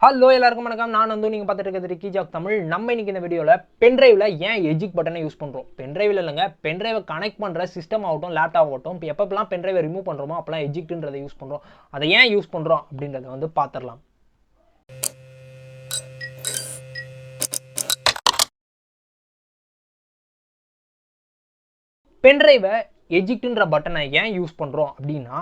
Hello எல்லாருக்கும் வணக்கம். நான் வந்து நீங்கள் பார்த்துட்டு இருக்கிறது கீஜாக் தமிழ். நம்ம இன்னைக்கு இந்த வீடியோவில் பென்ட்ரைவில் ஏன் எஜிக் பட்டனை யூஸ் பண்ணுறோம், பென்ட்ரைவில் இல்லைங்க, பென்ட்ரைவை கனெக்ட் பண்ணுற சிஸ்டம் ஆகட்டும் லேப்டாப் ஆகட்டும், இப்போ எப்பப்பெல்லாம் பென்ட்ரைவை ரிமூவ் பண்ணுறோமோ அப்போலாம் எஜிக்ட்ன்றதை யூஸ் பண்ணுறோம். அதை ஏன் யூஸ் பண்ணுறோம் அப்படின்றத வந்து பார்த்துடலாம். பென்ட்ரைவை எஜிக்ட்ன்ற பட்டனை ஏன் யூஸ் பண்ணுறோம் அப்படின்னா,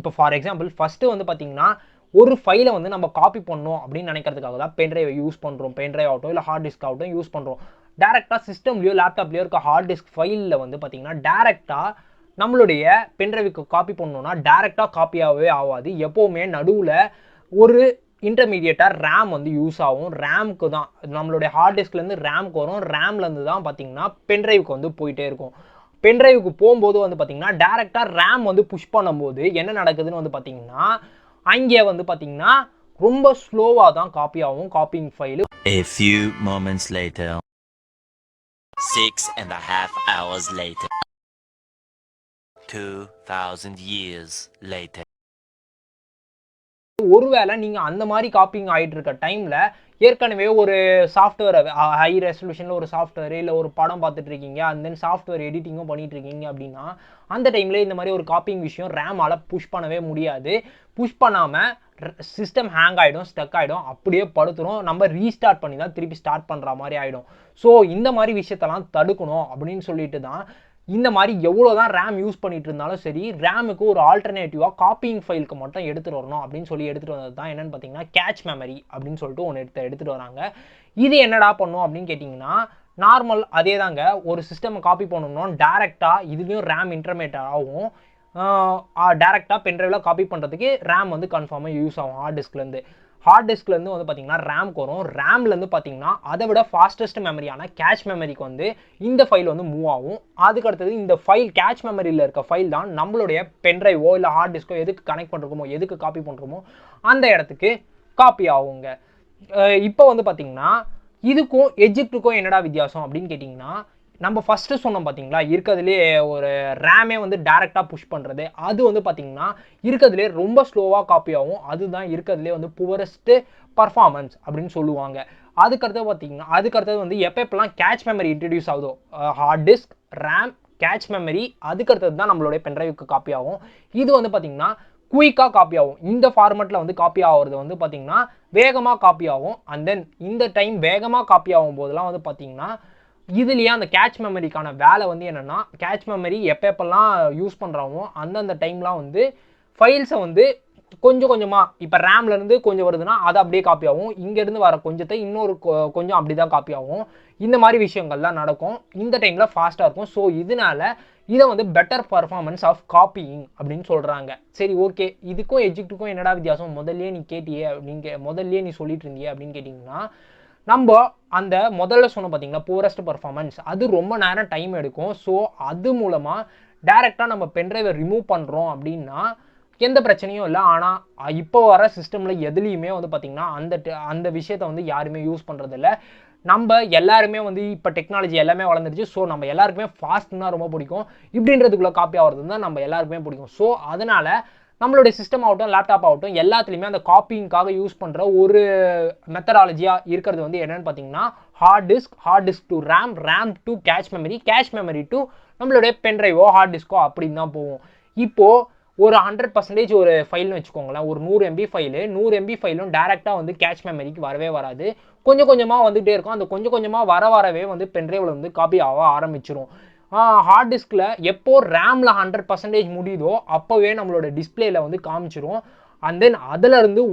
இப்போ ஃபார் எக்ஸாம்பிள் ஃபஸ்ட்டு வந்து பார்த்தீங்கன்னா ஒரு ஃபைலை வந்து நம்ம காப்பி பண்ணணும் அப்படின்னு நினைக்கிறதுக்காக தான் பென்ட்ரைவை யூஸ் பண்ணுறோம். பென்ட்ரைவ் ஆகட்டும் இல்லை ஹார்ட் டிஸ்க் ஆகட்டும் யூஸ் பண்ணுறோம். டேரெக்டாக சிஸ்டம்லையோ லேப்டாப்லையோ இருக்க ஹார்ட் டிஸ்க் ஃபைலில் வந்து பார்த்தீங்கன்னா டேரெக்டாக நம்மளுடைய பென்ட்ரைவுக்கு காப்பி பண்ணணும்னா டேரெக்டாக காப்பியாகவே ஆகாது. எப்போவுமே நடுவில் ஒரு இன்டர்மீடியட்டாக ரேம் வந்து யூஸ் ஆகும். ரேமுக்கு தான் நம்மளுடைய ஹார்ட் டிஸ்க்லேருந்து ரேமுக்கு வரும். ரேம்லேருந்து தான் பார்த்தீங்கன்னா பென்ட்ரைவுக்கு வந்து போயிட்டே இருக்கும். பென்ட்ரைவுக்கு போகும்போது வந்து பார்த்தீங்கன்னா டேரெக்டாக ரேம் வந்து புஷ் பண்ணும்போது என்ன நடக்குதுன்னு வந்து பார்த்தீங்கன்னா அங்கே வந்து பார்த்தீங்கன்னா ரொம்ப ஸ்லோவாக தான் காப்பி ஆகும் copying file. A few moments later, 6.5 hours later, 2000 years later. ஒருவேளை நீங்கள் அந்த மாதிரி காப்பிங் ஆகிட்டு இருக்க டைமில் ஏற்கனவே ஒரு சாஃப்ட்வேர் ஹை ரெசல்யூஷனில் ஒரு சாஃப்ட்வேர் இல்லை ஒரு படம் பார்த்துட்டு இருக்கீங்க, அண்ட் தென் சாஃப்ட்வேர் எடிட்டிங்கும் பண்ணிட்டு இருக்கீங்க அப்படின்னா அந்த டைமில் இந்த மாதிரி ஒரு காப்பிங் விஷயம் ரேமால் புஷ் பண்ணவே முடியாது. புஷ் பண்ணாமல் சிஸ்டம் ஹேங் ஆகிடும், ஸ்டக் ஆகிடும், அப்படியே படுத்துரும். நம்ம ரீஸ்டார்ட் பண்ணி தான் திருப்பி ஸ்டார்ட் பண்ணுற மாதிரி ஆகிடும். ஸோ இந்த மாதிரி விஷயத்தெல்லாம் தடுக்கணும் அப்படின்னு சொல்லிட்டு தான் இந்த மாதிரி எவ்வளோ தான் ரேம் யூஸ் பண்ணிட்டு இருந்தாலும் சரி, ரேமுக்கு ஒரு ஆல்டர்னேட்டிவாக காப்பிங் ஃபைலுக்கு மட்டும் எடுத்துகிட்டு வரணும் அப்படின்னு சொல்லி எடுத்துகிட்டு வந்தது தான் என்னென்னு பார்த்தீங்கன்னா கேட்ச் மெமரி அப்படின்னு சொல்லிட்டு ஒன்று எடுத்துகிட்டு வராங்க. இது என்னடா பண்ணும் அப்படின்னு கேட்டிங்கன்னா நார்மல் அதே தாங்க. ஒரு சிஸ்டம் காப்பி பண்ணணும்னா டேரெக்டாக இதுலேயும் ரேம் இன்டர்மேட் ஆகும். டேரெக்டாக பென்ட்ரைவில் காப்பி பண்ணுறதுக்கு ரேம் வந்து கன்ஃபார்மாக யூஸ் ஆகும். ஹார்ட் டிஸ்க்லேருந்து வந்து பார்த்தீங்கன்னா ரேம்க்கு வரும். ரேம்லேருந்து பார்த்தீங்கன்னா அதை விட ஃபாஸ்டஸ்ட் மெமரியான கேட்ச் மெமரிக்கு வந்து இந்த ஃபைல் வந்து மூவ் ஆகும். அதுக்கு அடுத்தது இந்த ஃபைல் கேட்ச் மெமரியில் இருக்க ஃபைல் தான் நம்மளுடைய பென்ட்ரைவோ இல்லை ஹார்ட் டிஸ்கோ எதுக்கு கனெக்ட் பண்ணுறோமோ எதுக்கு காப்பி பண்ணுறோமோ அந்த இடத்துக்கு காப்பி ஆகுங்க. இப்போ வந்து பார்த்தீங்கன்னா இதுக்கும் எஜிக்ட்டுக்கும் என்னடா வித்தியாசம் அப்படின்னு கேட்டிங்கன்னா, நம்ம ஃபஸ்ட்டு சொன்னோம் பார்த்தீங்களா, இருக்கிறதுலே ஒரு ரேமே வந்து டேரெக்டாக புஷ் பண்ணுறது, அது வந்து பார்த்தீங்கன்னா இருக்கிறதுலே ரொம்ப ஸ்லோவாக காப்பி ஆகும். அதுதான் இருக்கிறதுலே வந்து புவரஸ்ட்டு பர்ஃபார்மன்ஸ் அப்படின்னு சொல்லுவாங்க. அதுக்கடுத்தது வந்து எப்பப்பெல்லாம் கேட்ச் மெமரி இன்ட்ரடியூஸ் ஆகுதோ, hard disk, RAM, cache memory, அதுக்கடுத்தது தான் நம்மளுடைய பென்ட்ரைவுக்கு காப்பி ஆகும். இது வந்து பார்த்தீங்கன்னா குயிக்காக காப்பி ஆகும். இந்த ஃபார்மெட்டில் வந்து காப்பி ஆகிறது வந்து பார்த்தீங்கன்னா வேகமாக காப்பி ஆகும். அண்ட் தென் இந்த டைம் வேகமாக காப்பி ஆகும் போதெல்லாம் வந்து பார்த்தீங்கன்னா இதுலேயே அந்த கேட்ச் மெமரிக்கான வேலை வந்து என்னென்னா, கேட்ச் மெமரி எப்பப்பெல்லாம் யூஸ் பண்ணுறாமோ அந்தந்த டைம்லாம் வந்து ஃபைல்ஸை வந்து கொஞ்சம் கொஞ்சமாக, இப்போ ரேம்லேருந்து கொஞ்சம் வருதுன்னா அதை அப்படியே காப்பி ஆகும். இங்கேருந்து வர கொஞ்சத்தை இன்னொரு கொஞ்சம் அப்படி தான் காப்பி ஆகும். இந்த மாதிரி விஷயங்கள்லாம் நடக்கும். இந்த டைமில் ஃபாஸ்ட்டாக இருக்கும். ஸோ இதனால இதை வந்து பெட்டர் பர்ஃபார்மன்ஸ் ஆஃப் காப்பியிங் அப்படின்னு சொல்கிறாங்க. சரி, ஓகே, இதுக்கும் எஜிக்ட்டுக்கும் என்னடா வித்தியாசம் முதல்லையே நீ கேட்டியே அப்படின்னு முதல்லையே நீ சொல்லிட்டு இருந்தியே அப்படின்னு கேட்டிங்கன்னா, நம்ம அந்த முதல்ல சொன்னோம் பார்த்தீங்களா புவரஸ்ட் பர்ஃபார்மன்ஸ், அது ரொம்ப நேரம் டைம் எடுக்கும். ஸோ அது மூலமாக டேரெக்டாக நம்ம பென்ட்ரைவை ரிமூவ் பண்ணுறோம் அப்படின்னா எந்த பிரச்சனையும் இல்லை. ஆனால் இப்போ வர சிஸ்டமில் எதுலேயுமே வந்து பார்த்திங்கன்னா அந்த விஷயத்தை வந்து யாருமே யூஸ் பண்ணுறதில்ல. நம்ம எல்லாருமே வந்து இப்போ டெக்னாலஜி எல்லாமே வளர்ந்துருச்சு. ஸோ நம்ம எல்லாருக்குமே ஃபாஸ்ட்னா ரொம்ப பிடிக்கும். இப்படின்றதுக்குள்ளே காப்பி ஆகிறது தான் நம்ம எல்லாருக்குமே பிடிக்கும். ஸோ அதனால் நம்மளுடைய சிஸ்டம் ஆகட்டும் லேப்டாப் ஆகட்டும் எல்லாத்துலேயுமே அந்த காப்பிங்காக யூஸ் பண்ணுற ஒரு மெத்தடாலஜியாக இருக்கிறது வந்து என்னென்னு பார்த்தீங்கன்னா hard disk to RAM to cache memory to நம்மளுடைய பென்ட்ரைவோ ஹார்ட் டிஸ்கோ அப்படின்னு தான் போகும். இப்போது ஒரு 100% ஒரு ஃபைல்னு வச்சுக்கோங்களேன், ஒரு 100 MB ஃபைலு, 100 MB ஃபைலும் டேரெக்டாக வந்து கேட்ச் மெமரிக்கு வரவே வராது. கொஞ்சம் கொஞ்சமாக வந்துகிட்டே இருக்கும். அந்த கொஞ்சம் கொஞ்சமாக வரவே வந்து பென்ட்ரைவில் வந்து காப்பி ஆக ஆரம்பிச்சிடும். ஹார்ட் டிஸ்கில் எப்போ ரேமில் 100% முடியுதோ அப்போவே நம்மளோட டிஸ்பிளேயில் வந்து காமிச்சிரும். அண்ட் தென் அதிலிருந்து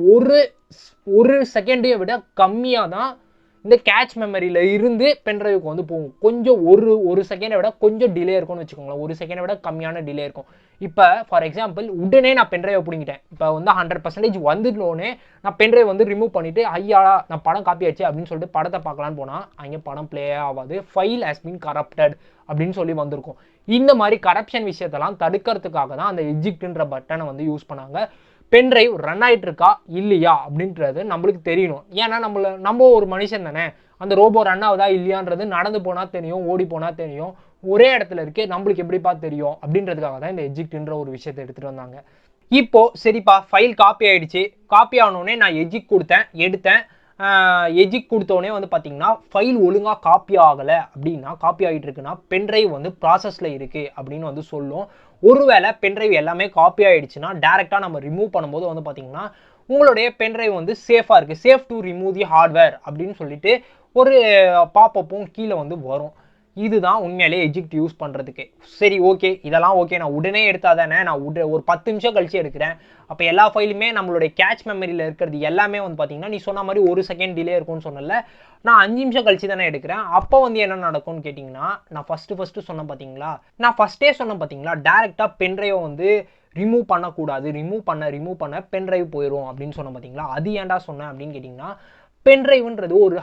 ஒரு செகண்டையை விட கம்மியாக தான் இந்த கேட்ச் மெமரியில் இருந்து பென்ட்ரைவுக்கு வந்து போகும். கொஞ்சம் ஒரு செகண்டை விட கொஞ்சம் டிலே இருக்கும்னு வச்சுக்கோங்களேன். ஒரு செகண்டை விட கம்மியான டிலே இருக்கும். இப்போ ஃபார் எக்ஸாம்பிள் உடனே நான் பென்ட்ரைவை பிடிங்கிட்டேன், இப்போ வந்து 100% வந்துட்டோன்னே நான் பென்ட்ரைவ் வந்து ரிமூவ் பண்ணிவிட்டு ஐயா நான் படம் காப்பி ஆச்சு அப்படின்னு சொல்லிட்டு படத்தை பார்க்கலான்னு போனால் அங்கே படம் ப்ளே ஆகாது. ஃபைல் ஹஸ் பீன் கரப்டட் அப்படின்னு சொல்லி வந்திருக்கும். இந்த மாதிரி கரப்ஷன் விஷயத்தெல்லாம் தடுக்கிறதுக்காக தான் அந்த எஜிக்ட்ன்ற பட்டனை வந்து யூஸ் பண்ணாங்க. பென்ட்ரைவ் ரன் ஆகிட்டு இருக்கா இல்லையா அப்படின்றது நம்மளுக்கு தெரியணும். ஏன்னா நம்ம ஒரு மனுஷன் தானே, அந்த ரோபோ ரன் ஆகுதா இல்லையான்றது நடந்து போனால் தெரியும், ஓடி போனால் தெரியும், ஒரே இடத்துல இருக்கு, நம்மளுக்கு எப்படிப்பா தெரியும் அப்படின்றதுக்காக தான் இந்த எஜிக்ட்ன்ற ஒரு விஷயத்தை எடுத்துகிட்டு வந்தாங்க. இப்போ சரிப்பா ஃபைல் காப்பி ஆயிடுச்சு. காப்பி ஆனோடனே நான் எஜிக் கொடுத்தேன், எடுத்தேன். எஜிக் கொடுத்தோடனே வந்து பார்த்தீங்கன்னா ஃபைல் ஒழுங்காக காப்பி ஆகலை அப்படின்னா, காப்பி ஆகிட்டு இருக்குன்னா பென்ட்ரைவ் வந்து ப்ராசஸில் இருக்குது அப்படின்னு வந்து சொல்லும். ஒருவேளை பென்ட்ரைவ் எல்லாமே காப்பி ஆகிடுச்சுன்னா டேரெக்டாக நம்ம ரிமூவ் பண்ணும்போது வந்து பார்த்தீங்கன்னா உங்களுடைய பென்ட்ரைவ் வந்து சேஃபாக இருக்குது, safe to remove the hardware அப்படின்னு சொல்லிட்டு ஒரு பாப்பப்பும் கீழே வந்து வரும். இதுதான் உண்மையிலேயே எஜிக்ட் யூஸ் பண்ணுறதுக்கு. சரி ஓகே, இதெல்லாம் ஓகே, நான் உடனே எடுத்தால் தானே, நான் ஒரு 10 நிமிஷம் கழிச்சு எடுக்கிறேன். அப்போ எல்லா ஃபைலுமே நம்மளுடைய கேட்ச் மெமரியில் இருக்கிறது எல்லாமே வந்து பார்த்தீங்கன்னா நீ சொன்ன மாதிரி 1 செகண்ட் டிலே இருக்கும்னு சொன்னல, நான் 5 நிமிஷம் கழிச்சு தானே எடுக்கிறேன். அப்போ வந்து என்ன நடக்கும்னு கேட்டிங்கன்னா, நான் ஃபஸ்ட்டு சொன்னேன் பார்த்தீங்களா, நான் ஃபஸ்ட்டே சொன்னேன் பார்த்தீங்களா, டேரெக்டாக பென்ட்ரைவை வந்து ரிமூவ் பண்ணக்கூடாது, ரிமூவ் பண்ண பென்ட்ரைவ் போயிடும் அப்படின்னு சொன்னேன் பார்த்தீங்களா. அது ஏன்டா சொன்னேன் அப்படின்னு கேட்டிங்கன்னா, பென்ட்ரைவ்ன்றது ஒரு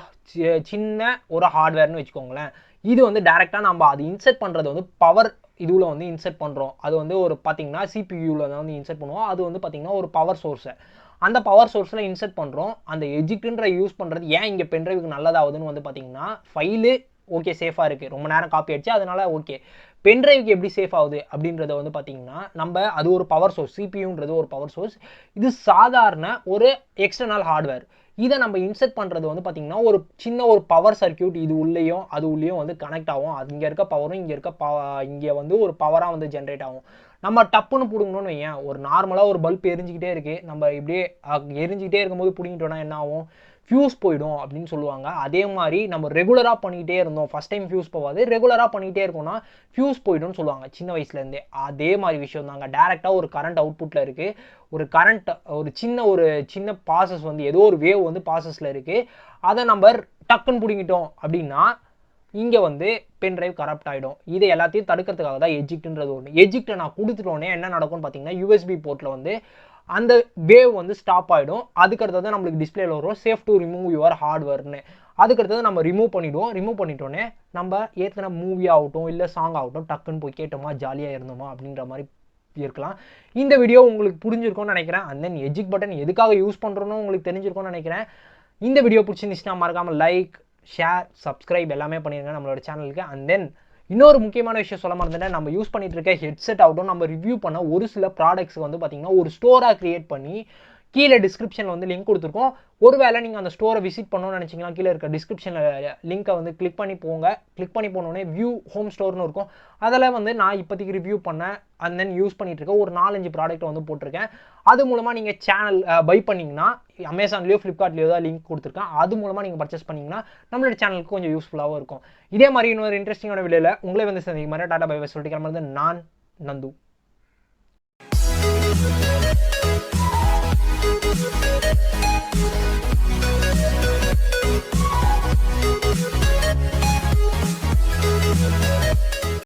சின்ன ஒரு ஹார்ட்வேர்னு வச்சுக்கோங்களேன். இது வந்து டேரெக்டாக நம்ம அது இன்செர்ட் பண்ணுறது வந்து பவர் இதுவில் வந்து இன்செர்ட் பண்ணுறோம். அது வந்து ஒரு பார்த்தீங்கன்னா சிபியூவில் வந்து இன்செர்ட் பண்ணுவோம். அது வந்து பார்த்தீங்கன்னா ஒரு பவர் சோர்ஸை, அந்த பவர் சோர்ஸில் இன்செர்ட் பண்ணுறோம். அந்த எஜிக்ட்ன்ற யூஸ் பண்ணுறது ஏன் இங்கே பென்ட்ரைவுக்கு நல்லதாகுதுன்னு வந்து பார்த்தீங்கன்னா, ஃபைலு ஓகே சேஃபாக இருக்குது, ரொம்ப நேரம் காப்பி ஆகிடுச்சு, அதனால் ஓகே. பென்ட்ரைவுக்கு எப்படி சேஃப் ஆகுது அப்படின்றத வந்து பார்த்தீங்கன்னா, நம்ம அது ஒரு பவர் சோர்ஸ், சிபியூன்றது ஒரு பவர் சோர்ஸ், இது சாதாரண ஒரு எக்ஸ்டர்னல் ஹார்ட்வேர். இதை நம்ம இன்செர்ட் பண்ணுறது வந்து பார்த்தீங்கன்னா ஒரு சின்ன ஒரு பவர் சர்க்கியூட், இது உள்ளேயும் அது உள்ளேயும் வந்து கனெக்ட் ஆகும். அது இங்கே இருக்க பவரும் இங்கே வந்து ஒரு பவராக வந்து ஜென்ரேட் ஆகும். நம்ம டப்புன்னு பிடுங்கணும்னு வையேன், ஒரு நார்மலாக ஒரு பல்ப் எரிஞ்சிக்கிட்டே இருக்குது, நம்ம இப்படியே எரிஞ்சிக்கிட்டே இருக்கும்போது பிடிங்கிட்டோன்னா என்ன ஆகும், ஃபியூஸ் போயிடும் அப்படின்னு சொல்லுவாங்க. அதே மாதிரி நம்ம ரெகுலராக பண்ணிக்கிட்டே இருந்தோம், ஃபஸ்ட் டைம் ஃபியூஸ் போகாது, ரெகுலராக பண்ணிக்கிட்டே இருக்கோம்னா ஃபியூஸ் போயிடும்னு சொல்லுவாங்க சின்ன வயசுலேருந்தே. அதே மாதிரி விஷயம் தாங்க, டேரெக்டாக ஒரு கரண்ட் அவுட்புட்டில் இருக்குது, ஒரு கரண்ட் ஒரு சின்ன ப்ராசஸ் வந்து ஏதோ ஒரு வேவ் வந்து ப்ராசஸில் இருக்குது, அதை நம்ம டக்குன்னு பிடிங்கிட்டோம் அப்படின்னா இங்கே வந்து பென்ட்ரைவ் கரப்ட் ஆகிடும். இதை எல்லாத்தையும் தடுக்கிறதுக்காக தான் எஜிக்ட்ன்றது ஒன்று. எஜிக்டை நான் கொடுத்துட்டோன்னே என்ன நடக்கும்னு பார்த்தீங்கன்னா, யூஎஸ்பி போர்ட்டில் வந்து அந்த வேவ் வந்து ஸ்டாப் ஆகிடும். அதுக்கடுத்தது நம்மளுக்கு டிஸ்பிளேல வரும் சேஃப் டு ரிமூவ் யுவர் ஹார்ட்வேர்னு. அதுக்கடுத்தது நம்ம ரிமூவ் பண்ணிவிடுவோம். ரிமூவ் பண்ணிட்டோன்னே நம்ம ஏற்கனவே மூவி ஆகட்டும் இல்லை சாங் ஆகட்டும் டக்குன்னு போய் கேட்டோமா, ஜாலியாக இருந்தோமா அப்படின்ற மாதிரி இருக்கலாம். இந்த வீடியோ உங்களுக்கு புரிஞ்சிருக்கும்னு நினைக்கிறேன். அண்ட் தென் எஜிக் பட்டன் எதுக்காக யூஸ் பண்ணுறோன்னு உங்களுக்கு தெரிஞ்சிருக்கும்னு நினைக்கிறேன். இந்த வீடியோ பிடிச்சிருந்துச்சுன்னா மறக்காமல் லைக், ஷேர், சப்ஸ்கிரைப் எல்லாமே பண்ணிடுங்க நம்மளோட சேனலுக்கு. அண்ட் தென் இன்னொரு முக்கியமான விஷயம் சொல்ல மறந்துட்டேன், நம்ம யூஸ் பண்ணிட்டு இருக்க ஹெட்செட் ஆகட்டும், நம்ம ரிவ்யூ பண்ண ஒரு சில ப்ராடக்ட்ஸ் வந்து பார்த்தீங்கன்னா ஒரு ஸ்டோராக கிரியேட் பண்ணி கீழே டிஸ்கிரிப்ஷனில் வந்து லிங்க் கொடுத்துருக்கோம். ஒருவேளை நீங்கள் அந்த ஸ்டோரை விசிட் பண்ணணும்னு நினச்சிங்கன்னா கீழே இருக்க டிஸ்கிரிப்ஷனில் லிங்க்கை வந்து கிளிக் பண்ணி போங்க. கிளிக் பண்ணி போனோடனே வியூ ஹோம் ஸ்டோர்னு இருக்கும். அதில் வந்து நான் இப்போதைக்கு ரிவ்யூ பண்ணேன் அண்ட் தென் யூஸ் பண்ணிட்டு இருக்க ஒரு 4-5 ப்ராடக்ட்டை வந்து போட்டிருக்கேன். அது மூலமாக நீங்கள் சேனல் பை பண்ணிங்கன்னா அமேசான்லேயோ ஃப்ளிப்கார்ட்லேயோ தான் லிங்க் கொடுத்துருக்கேன். அது மூலமாக நீங்கள் பர்ச்சேஸ் பண்ணிங்கன்னா நம்மளோட சேனலுக்கு கொஞ்சம் யூஸ்ஃபுல்லாகவும் இருக்கும். இதே மாதிரி இன்னொரு இன்ட்ரெஸ்டிங்கான வீடியோவில் உங்களே வந்து சந்திக்கும் மாதிரி டாடா பை பை சொல்லிட்டு கிளம்புறது நான் நந்து.